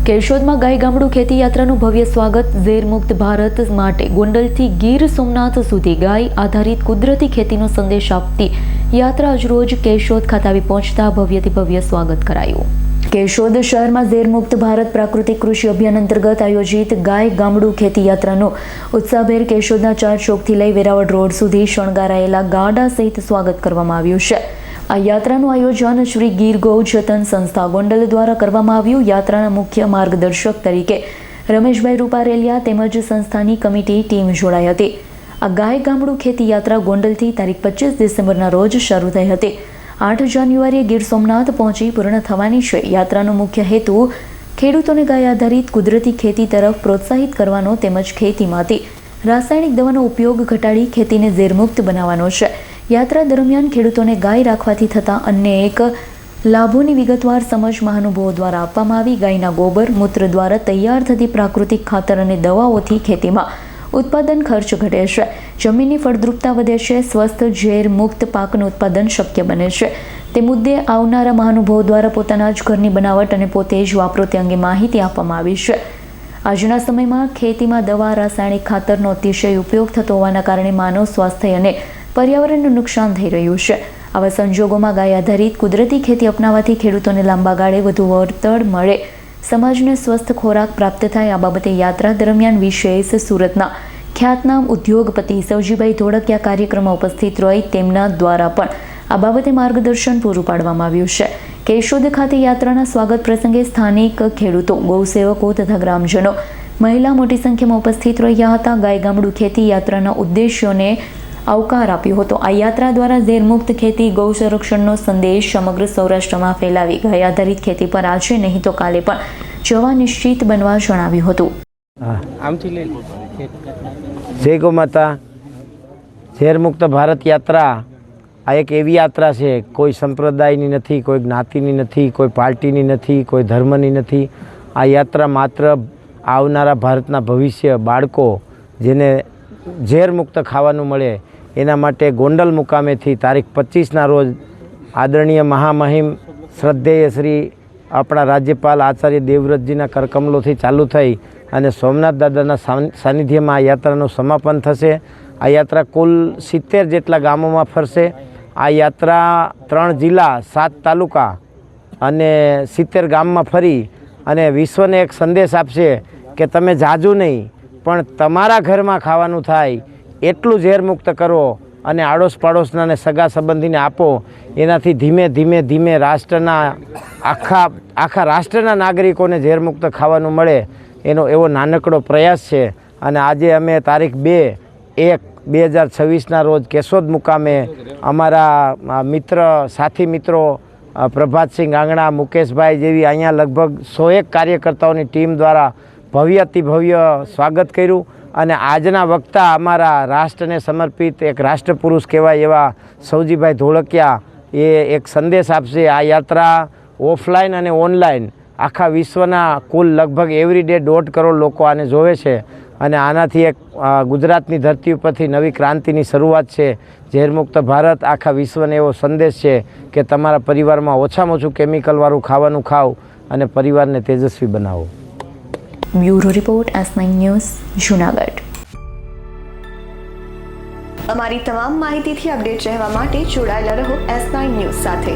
કેશોદમાં ગાય ગામડું ખેતી યાત્રાનું ભવ્ય સ્વાગત. ઝેરમુક્ત ભારત માટે ગોંડલથી ગીર સોમનાથ સુધી ગાય આધારિત કુદરતી ખેતીનો સંદેશ આપતી યાત્રા આજરોજ કેશોદ ખાતે આવી પહોંચતા ભવ્યથી ભવ્ય સ્વાગત કરાયું. કેશોદ શહેરમાં ઝેરમુક્ત ભારત પ્રાકૃતિક કૃષિ અભિયાન અંતર્ગત આયોજિત ગાય ગામડું ખેતી યાત્રાનું ઉત્સાહભેર કેશોદના 4 ચોકથી લઈ વેરાવળ રોડ સુધી શણગારાયેલા ગાડા સહિત સ્વાગત કરવામાં આવ્યું છે. આ યાત્રાનું આયોજન શ્રી ગીર ગૌ જતન સંસ્થા ગોંડલ દ્વારા કરવામાં આવ્યું. યાત્રાના મુખ્ય માર્ગદર્શક તરીકે રમેશભાઈ રૂપારેલિયા તેમજ સંસ્થાની કમિટી ટીમ જોડાઈ હતી. આ ગાય ગામડું ખેતી યાત્રા ગોંડલથી તારીખ 25 ડિસેમ્બરના રોજ શરૂ થઈ હતી. 8 જાન્યુઆરીએ ગીર સોમનાથ પહોંચી પૂર્ણ થવાની છે. યાત્રાનો મુખ્ય હેતુ ખેડૂતોને ગાય આધારિત કુદરતી ખેતી તરફ પ્રોત્સાહિત કરવાનો તેમજ ખેતીમાંથી રાસાયણિક દવાનો ઉપયોગ ઘટાડી ખેતીને ઝેરમુક્ત બનાવવાનો છે. યાત્રા દરમિયાન ખેડૂતોને ગાય રાખવાથી થતા અન્ય એક લાભોની વિગતવાર સમજ મહાનુભાવો દ્વારા આપવામાં આવી. ગાયના ગોબર મૂત્ર દ્વારા તૈયાર થતી પ્રાકૃતિક ખાતર અને દવાઓથી ખેતીમાં ઉત્પાદન ખર્ચ ઘટે છે, જમીનની ફળદ્રુપતા વધે છે, સ્વસ્થ ઝેર મુક્ત પાકનું ઉત્પાદન શક્ય બને છે. તે મુદ્દે આવનારા મહાનુભાવો દ્વારા પોતાના જ ઘરની બનાવટ અને પોતે જ વાપરો તે અંગે માહિતી આપવામાં આવી છે. આજના સમયમાં ખેતીમાં દવા રાસાયણિક ખાતરનો અતિશય ઉપયોગ થતો હોવાના કારણે માનવ સ્વાસ્થ્ય અને પર્યાવરણનું નુકસાન થઈ રહ્યું છે. આવા સંજોગોમાં ગાય આધારિત કુદરતી ખેતી અપનાવવાથી ખેડૂતોને લાંબા ગાળે વધુ વળતર મળે, સમાજને સ્વસ્થ ખોરાક પ્રાપ્ત થાય. આ બાબતે યાત્રા દરમિયાન વિશેષ સુરતના ખ્યાતનામ ઉદ્યોગપતિ સવજીભાઈ ધોળકિયા કાર્યક્રમમાં ઉપસ્થિત રહી તેમના દ્વારા પણ આ બાબતે માર્ગદર્શન પૂરું પાડવામાં આવ્યું છે. કેશોદ ખાતે યાત્રાના સ્વાગત પ્રસંગે સ્થાનિક ખેડૂતો, ગૌસેવકો તથા ગ્રામજનો, મહિલા મોટી સંખ્યામાં ઉપસ્થિત રહ્યા હતા. ગાય ગામડું ખેતી યાત્રાના ઉદ્દેશ્યોને આવકાર આપ્યો હતો. આ યાત્રા દ્વારા ઝેરમુક્ત ખેતી, ગૌ સંરક્ષણનો સંદેશ સમગ્ર સૌરાષ્ટ્રમાં ફેલાવી ગાય આધારિત ખેતી પર આજે નહીં તો કાલે પણ જવા નિશ્ચિત બનવા જણાવ્યું હતું. જય ગૌ માતા. ઝેરમુક્ત ભારત યાત્રા આ એક એવી યાત્રા છે, કોઈ સંપ્રદાયની નથી, કોઈ જ્ઞાતિની નથી, કોઈ પાર્ટીની નથી, કોઈ ધર્મની નથી. આ યાત્રા માત્ર આવનારા ભારતના ભવિષ્ય બાળકો જેને ઝેરમુક્ત ખાવાનું મળે એના માટે ગોંડલ મુકામેથી તારીખ 25ના રોજ આદરણીય મહામહિમ શ્રદ્ધેય શ્રી આપણા રાજ્યપાલ આચાર્ય દેવવ્રતજીના કરકમલોથી ચાલુ થઈ અને સોમનાથ દાદાના સાનિધ્યમાં આ યાત્રાનું સમાપન થશે. આ યાત્રા કુલ 70 જેટલા ગામોમાં ફરશે. આ યાત્રા 3 જિલ્લા, 7 તાલુકા અને 70 ગામમાં ફરી અને વિશ્વને એક સંદેશ આપશે કે તમે જાજુ નહીં પણ તમારા ઘરમાં ખાવાનું થાય એટલું ઝેરમુક્ત કરો અને આડોશ પાડોશના અને સગા સંબંધીને આપો. એનાથી ધીમે ધીમે ધીમે રાષ્ટ્રના આખા રાષ્ટ્રના નાગરિકોને ઝેરમુક્ત ખાવાનું મળે એનો એવો નાનકડો પ્રયાસ છે. અને આજે અમે તારીખ 2/1/2026ના રોજ કેશોદ મુકામે અમારા મિત્ર, સાથી મિત્રો પ્રભાતસિંહ ગાંગણા, મુકેશભાઈ જેવી અહીંયા લગભગ 101 કાર્યકર્તાઓની ટીમ દ્વારા ભવ્યથી ભવ્ય સ્વાગત કર્યું. અને આજના વક્તા અમારા રાષ્ટ્રને સમર્પિત એક રાષ્ટ્રપુરુષ કહેવાય એવા સવજીભાઈ ધોળકિયા એ એક સંદેશ આપશે. આ યાત્રા ઓફલાઈન અને ઓનલાઈન આખા વિશ્વના કુલ લગભગ એવરીડે 1.5 કરોડ લોકો આને જોવે છે. અને આનાથી એક ગુજરાતની ધરતી ઉપરથી નવી ક્રાંતિની શરૂઆત છે. ઝેરમુક્ત ભારત આખા વિશ્વને એવો સંદેશ છે કે તમારા પરિવારમાં ઓછામાં ઓછું કેમિકલવાળું ખાવાનું ખાઓ અને પરિવારને તેજસ્વી બનાવો. Bureau report S9 news, Junagadh. અમારી તમામ માહિતીથી અપડેટ રહેવા માટે જોડાયેલા રહો S9 ન્યૂઝ સાથે.